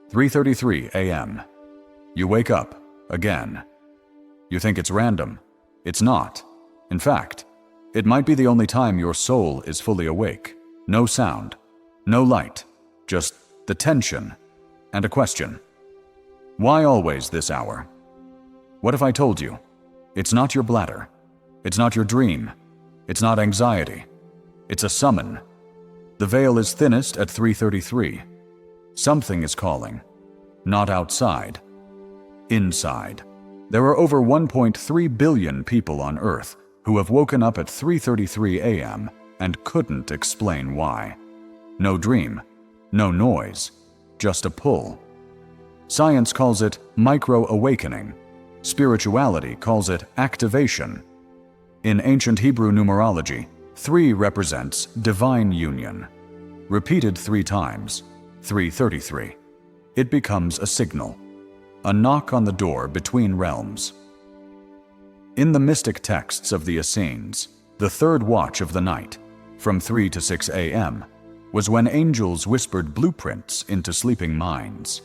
3:33 a.m. You wake up, again. You think it's random. It's not. In fact, it might be the only time your soul is fully awake. No sound, no light, just the tension and a question. Why always this hour? What if I told you? It's not your bladder. It's not your dream. It's not anxiety. It's a summon. The veil is thinnest at 3:33. Something is calling. Not outside. Inside. There are over 1.3 billion people on Earth who have woken up at 3:33 a.m. and couldn't explain why. No dream. No noise. Just a pull. Science calls it micro-awakening. Spirituality calls it activation. In ancient Hebrew numerology, 3 represents divine union. Repeated 3 times, 3:33, it becomes a signal, a knock on the door between realms. In the mystic texts of the Essenes, the third watch of the night, from 3 to 6 a.m., was when angels whispered blueprints into sleeping minds.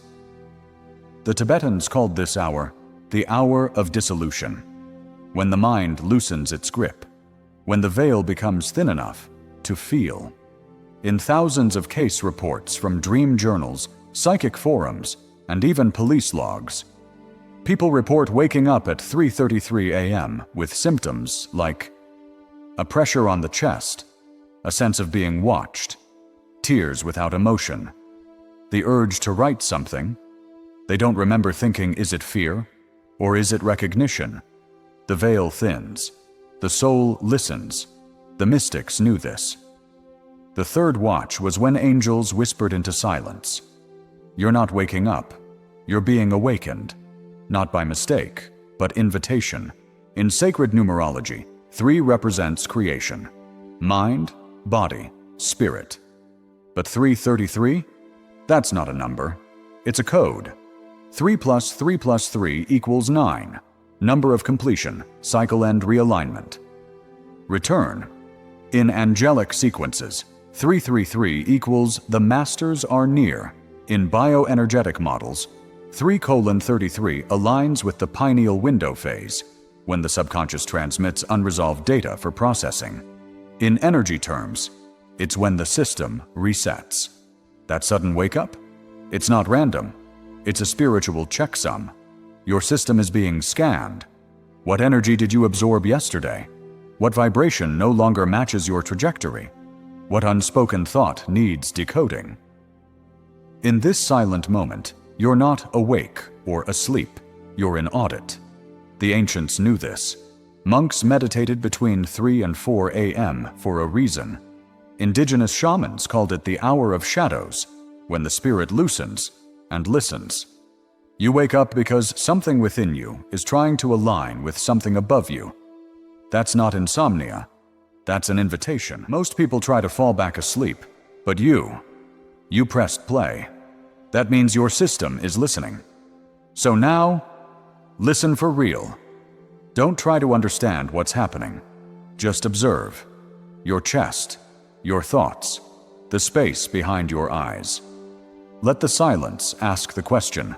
The Tibetans called this hour the hour of dissolution, when the mind loosens its grip, when the veil becomes thin enough to feel. In thousands of case reports from dream journals, psychic forums, and even police logs, people report waking up at 3:33 a.m. with symptoms like a pressure on the chest, a sense of being watched, tears without emotion, the urge to write something. They don't remember thinking, is it fear or is it recognition? The veil thins. The soul listens. The mystics knew this. The third watch was when angels whispered into silence. You're not waking up. You're being awakened. Not by mistake, but invitation. In sacred numerology, 3 represents creation. Mind, body, spirit. But 3:33? That's not a number. It's a code. 3 plus 3 plus 3 equals 9. Number of completion, cycle end realignment. Return. In angelic sequences, 3:33 equals the masters are near. In bioenergetic models, 3:33 aligns with the pineal window phase, when the subconscious transmits unresolved data for processing. In energy terms, it's when the system resets. That sudden wake-up? It's not random. It's a spiritual checksum. Your system is being scanned. What energy did you absorb yesterday? What vibration no longer matches your trajectory? What unspoken thought needs decoding? In this silent moment, you're not awake or asleep. You're in audit. The ancients knew this. Monks meditated between 3 and 4 a.m. for a reason. Indigenous shamans called it the hour of shadows, when the spirit loosens and listens. You wake up because something within you is trying to align with something above you. That's not insomnia. That's an invitation. Most people try to fall back asleep, but you pressed play. That means your system is listening. So now, listen for real. Don't try to understand what's happening. Just observe. Your chest, your thoughts, the space behind your eyes. Let the silence ask the question,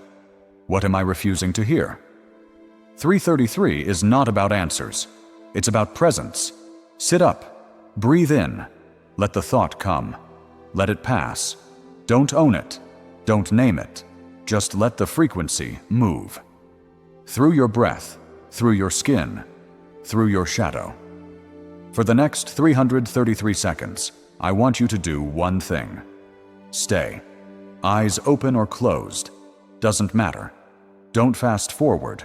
what am I refusing to hear? 3:33 is not about answers. It's about presence. Sit up. Breathe in. Let the thought come. Let it pass. Don't own it. Don't name it. Just let the frequency move. Through your breath, through your skin, through your shadow. For the next 333 seconds, I want you to do one thing. Stay. Eyes open or closed. Doesn't matter. Don't fast forward.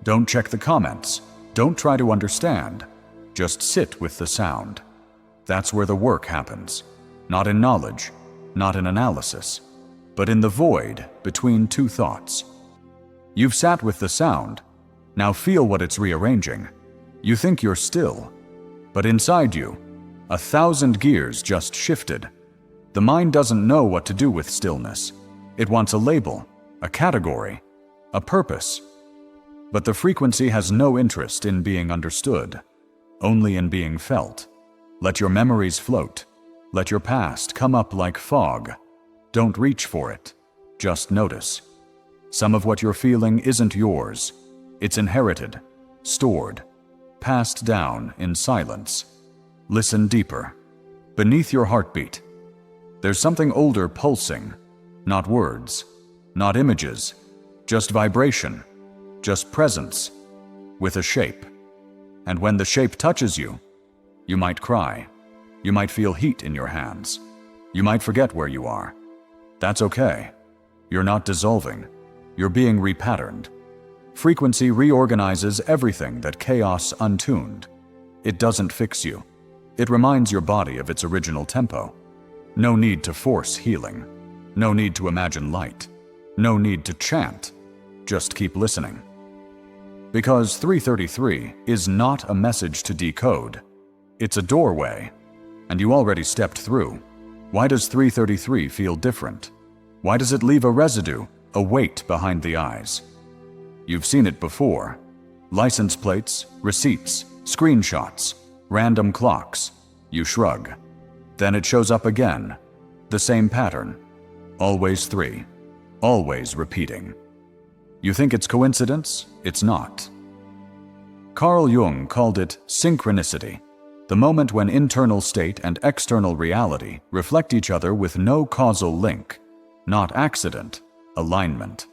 Don't check the comments. Don't try to understand. Just sit with the sound. That's where the work happens. Not in knowledge, not in analysis, but in the void between two thoughts. You've sat with the sound. Now feel what it's rearranging. You think you're still, but inside you, 1,000 gears just shifted. The mind doesn't know what to do with stillness. It wants a label, a category, a purpose. But the frequency has no interest in being understood, only in being felt. Let your memories float. Let your past come up like fog. Don't reach for it. Just notice. Some of what you're feeling isn't yours. It's inherited, stored, passed down in silence. Listen deeper. Beneath your heartbeat, there's something older pulsing. Not words, not images, just vibration, just presence, with a shape. And when the shape touches you, you might cry. You might feel heat in your hands. You might forget where you are. That's okay. You're not dissolving. You're being repatterned. Frequency reorganizes everything that chaos untuned. It doesn't fix you. It reminds your body of its original tempo. No need to force healing. No need to imagine light. No need to chant. Just keep listening. Because 333 is not a message to decode. It's a doorway. And you already stepped through. Why does 333 feel different? Why does it leave a residue, a weight behind the eyes? You've seen it before. License plates, receipts, screenshots, random clocks. You shrug. Then it shows up again. The same pattern. Always 3. Always repeating. You think it's coincidence? It's not. Carl Jung called it synchronicity, the moment when internal state and external reality reflect each other with no causal link, not accident, alignment.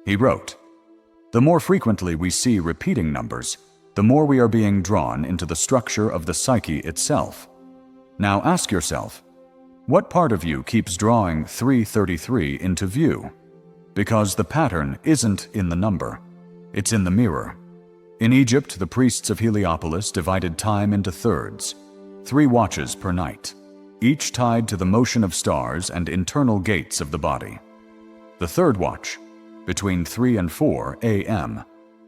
He wrote, "The more frequently we see repeating numbers, the more we are being drawn into the structure of the psyche itself. Now ask yourself, what part of you keeps drawing 333 into view? Because the pattern isn't in the number, it's in the mirror. In Egypt, the priests of Heliopolis divided time into thirds, 3 watches per night, each tied to the motion of stars and internal gates of the body. The third watch, between 3 and 4 a.m.,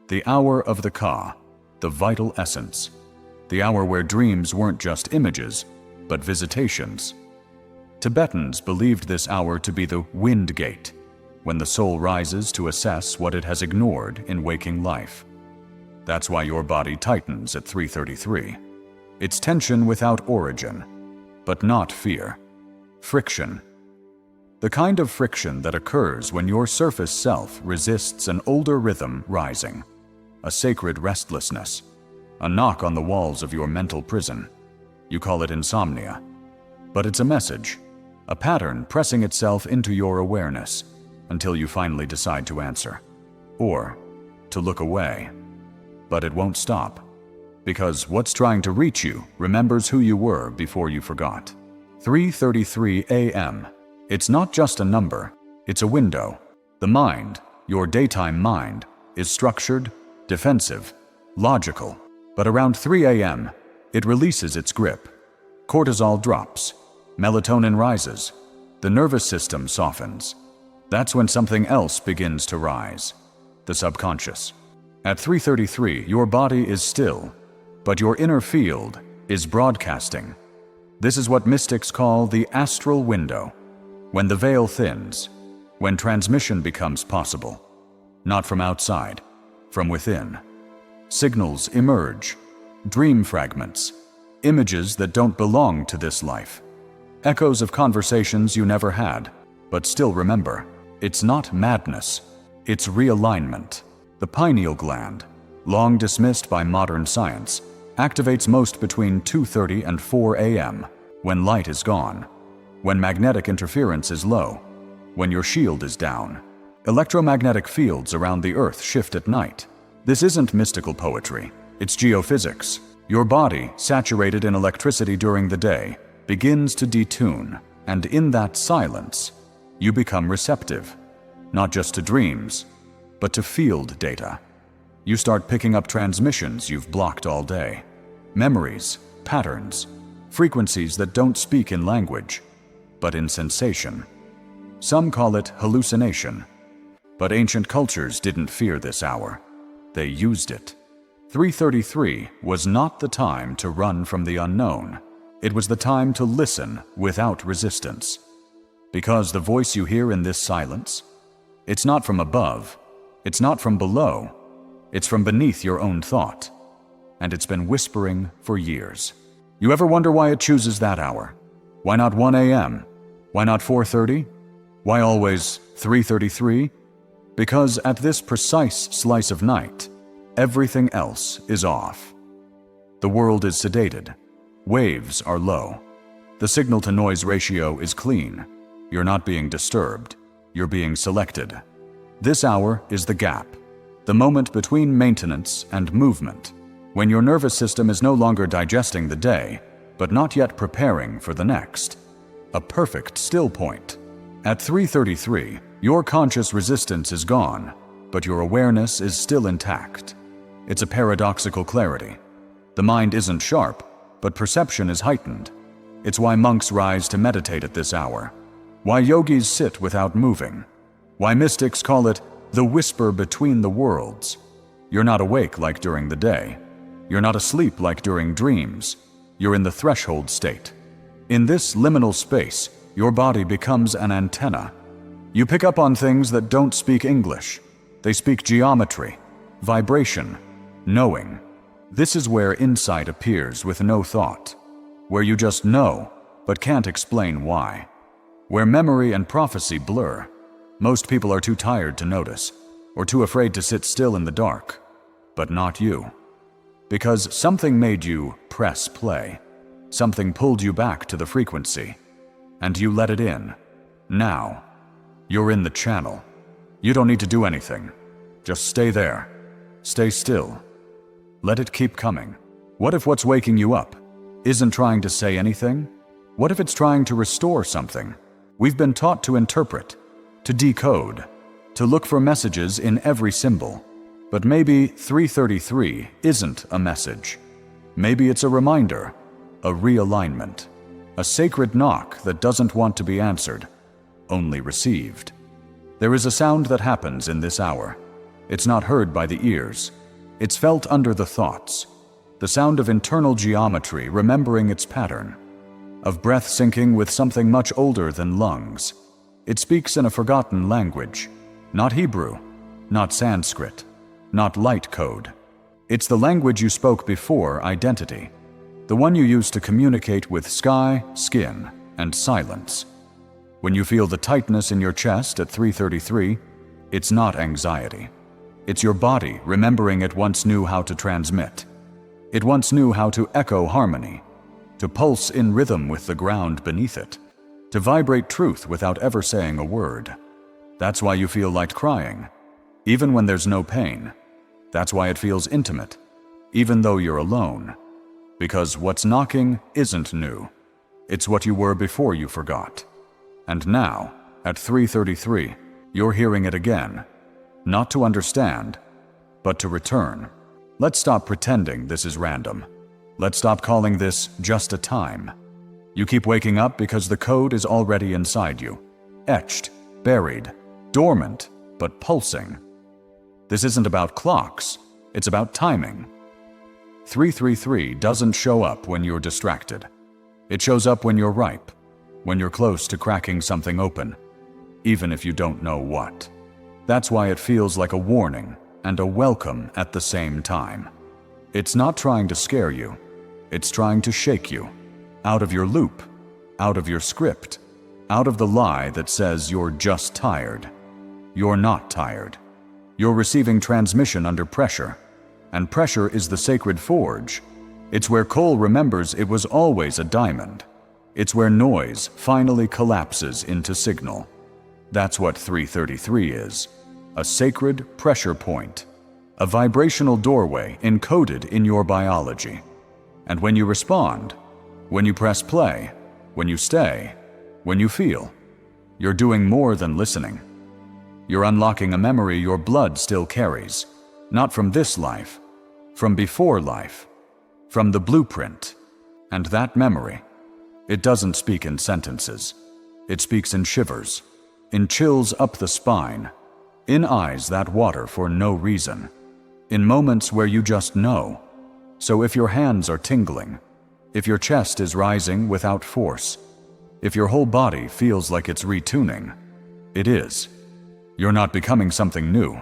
the hour of the Ka, the vital essence, the hour where dreams weren't just images, but visitations. Tibetans believed this hour to be the wind gate, when the soul rises to assess what it has ignored in waking life. That's why your body tightens at 333. It's tension without origin, but not fear. Friction. The kind of friction that occurs when your surface self resists an older rhythm rising, a sacred restlessness, a knock on the walls of your mental prison. You call it insomnia. But it's a message, a pattern pressing itself into your awareness until you finally decide to answer, or to look away. But it won't stop, because what's trying to reach you remembers who you were before you forgot. 3:33 a.m. It's not just a number, it's a window. The mind, your daytime mind, is structured, defensive, logical. But around 3 a.m., it releases its grip. Cortisol drops, melatonin rises, the nervous system softens. That's when something else begins to rise, the subconscious. At 3:33, your body is still, but your inner field is broadcasting. This is what mystics call the astral window, when the veil thins, when transmission becomes possible, not from outside, from within. Signals emerge, dream fragments, images that don't belong to this life, echoes of conversations you never had, but still remember. It's not madness, it's realignment. The pineal gland, long dismissed by modern science, activates most between 2:30 and 4 a.m., when light is gone, when magnetic interference is low, when your shield is down. Electromagnetic fields around the Earth shift at night. This isn't mystical poetry, it's geophysics. Your body, saturated in electricity during the day, begins to detune, and in that silence, you become receptive, not just to dreams, but to field data. You start picking up transmissions you've blocked all day, memories, patterns, frequencies that don't speak in language, but in sensation. Some call it hallucination, but ancient cultures didn't fear this hour. They used it. 3:33 was not the time to run from the unknown. It was the time to listen without resistance. Because the voice you hear in this silence, it's not from above, it's not from below, it's from beneath your own thought. And it's been whispering for years. You ever wonder why it chooses that hour? Why not 1 a.m.? Why not 4:30? Why always 3:33? Because at this precise slice of night, everything else is off. The world is sedated. Waves are low. The signal-to-noise ratio is clean. You're not being disturbed. You're being selected. This hour is the gap, the moment between maintenance and movement, when your nervous system is no longer digesting the day, but not yet preparing for the next. A perfect still point. At 3:33, your conscious resistance is gone, but your awareness is still intact. It's a paradoxical clarity. The mind isn't sharp, but perception is heightened. It's why monks rise to meditate at this hour, why yogis sit without moving, why mystics call it the whisper between the worlds. You're not awake like during the day. You're not asleep like during dreams. You're in the threshold state. In this liminal space, your body becomes an antenna. You pick up on things that don't speak English. They speak geometry, vibration, knowing. This is where insight appears with no thought, where you just know, but can't explain why. Where memory and prophecy blur. Most people are too tired to notice, or too afraid to sit still in the dark. But not you. Because something made you press play. Something pulled you back to the frequency. And you let it in. Now. You're in the channel. You don't need to do anything. Just stay there. Stay still. Let it keep coming. What if what's waking you up isn't trying to say anything? What if it's trying to restore something? We've been taught to interpret, to decode, to look for messages in every symbol. But maybe 3:33 isn't a message. Maybe it's a reminder, a realignment, a sacred knock that doesn't want to be answered, only received. There is a sound that happens in this hour. It's not heard by the ears. It's felt under the thoughts. The sound of internal geometry remembering its pattern, of breath syncing with something much older than lungs. It speaks in a forgotten language, not Hebrew, not Sanskrit, not light code. It's the language you spoke before identity, the one you used to communicate with sky, skin, and silence. When you feel the tightness in your chest at 3:33, it's not anxiety. It's your body remembering it once knew how to transmit. It once knew how to echo harmony, to pulse in rhythm with the ground beneath it, to vibrate truth without ever saying a word. That's why you feel like crying, even when there's no pain. That's why it feels intimate, even though you're alone. Because what's knocking isn't new. It's what you were before you forgot. And now, at 3:33, you're hearing it again. Not to understand, but to return. Let's stop pretending this is random. Let's stop calling this just a time. You keep waking up because the code is already inside you. Etched, buried, dormant, but pulsing. This isn't about clocks, it's about timing. 3:33 doesn't show up when you're distracted. It shows up when you're ripe, when you're close to cracking something open, even if you don't know what. That's why it feels like a warning and a welcome at the same time. It's not trying to scare you, it's trying to shake you. Out of your loop, out of your script, out of the lie that says you're just tired. You're not tired. You're receiving transmission under pressure, and pressure is the sacred forge. It's where coal remembers it was always a diamond. It's where noise finally collapses into signal. That's what 3:33 is. A sacred pressure point. A vibrational doorway encoded in your biology. And when you respond, when you press play, when you stay, when you feel, you're doing more than listening. You're unlocking a memory your blood still carries. Not from this life, from before life, from the blueprint. And that memory, it doesn't speak in sentences. It speaks in shivers, in chills up the spine, in eyes that water for no reason, in moments where you just know. So if your hands are tingling, if your chest is rising without force, if your whole body feels like it's retuning, it is. You're not becoming something new.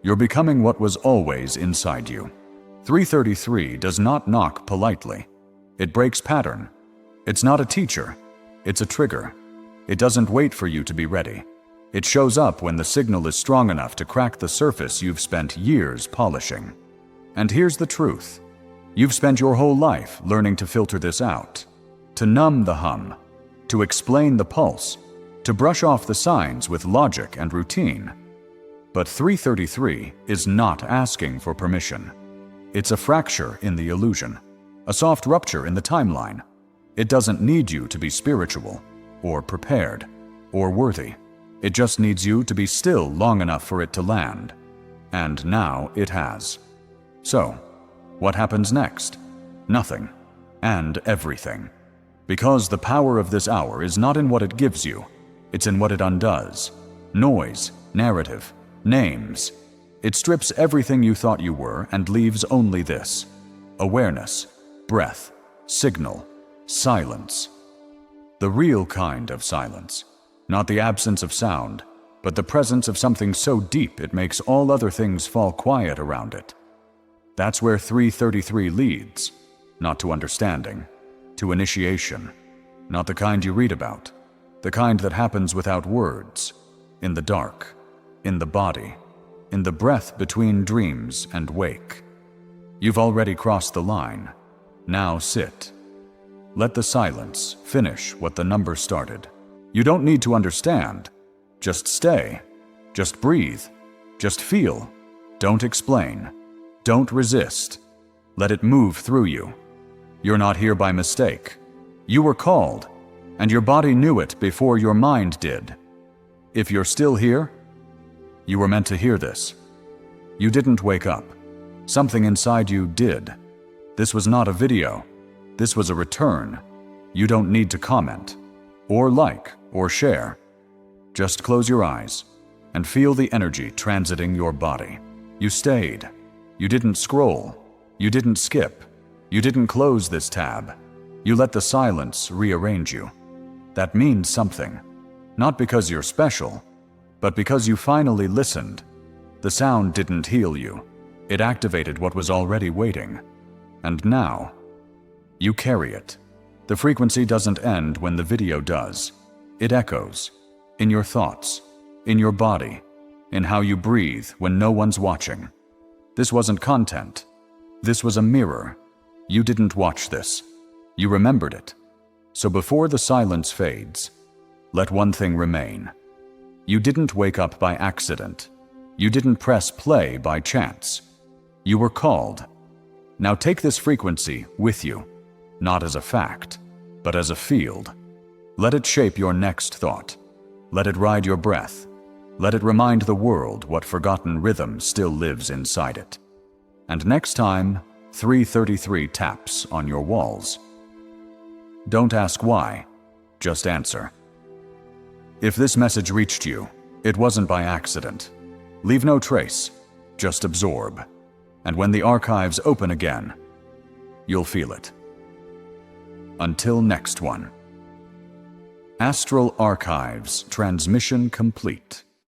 You're becoming what was always inside you. 3:33 does not knock politely. It breaks pattern. It's not a teacher. It's a trigger. It doesn't wait for you to be ready. It shows up when the signal is strong enough to crack the surface you've spent years polishing. And here's the truth. You've spent your whole life learning to filter this out, to numb the hum, to explain the pulse, to brush off the signs with logic and routine. But 333 is not asking for permission. It's a fracture in the illusion, a soft rupture in the timeline. It doesn't need you to be spiritual, or prepared, or worthy. It just needs you to be still long enough for it to land. And now it has. So, what happens next? Nothing. And everything. Because the power of this hour is not in what it gives you, it's in what it undoes. Noise, narrative, names. It strips everything you thought you were and leaves only this: awareness, breath, signal, silence. The real kind of silence. Not the absence of sound, but the presence of something so deep it makes all other things fall quiet around it. That's where 333 leads, not to understanding, to initiation, not the kind you read about, the kind that happens without words, in the dark, in the body, in the breath between dreams and wake. You've already crossed the line. Now sit. Let the silence finish what the number started. You don't need to understand. Just stay. Just breathe. Just feel. Don't explain. Don't resist. Let it move through you. You're not here by mistake. You were called, and your body knew it before your mind did. If you're still here, you were meant to hear this. You didn't wake up. Something inside you did. This was not a video. This was a return. You don't need to comment, or like, or share. Just close your eyes and feel the energy transiting your body. You stayed. You didn't scroll. You didn't skip. You didn't close this tab. You let the silence rearrange you. That means something. Not because you're special, but because you finally listened. The sound didn't heal you. It activated what was already waiting. And now, you carry it. The frequency doesn't end when the video does. It echoes. In your thoughts. In your body. In how you breathe when no one's watching. This wasn't content. This was a mirror. You didn't watch this. You remembered it. So before the silence fades, let one thing remain. You didn't wake up by accident. You didn't press play by chance. You were called. Now take this frequency with you, not as a fact, but as a field. Let it shape your next thought. Let it ride your breath. Let it remind the world what forgotten rhythm still lives inside it. And next time, 333 taps on your walls. Don't ask why, just answer. If this message reached you, it wasn't by accident. Leave no trace, just absorb. And when the archives open again, you'll feel it. Until next one. Astral Archives, transmission complete.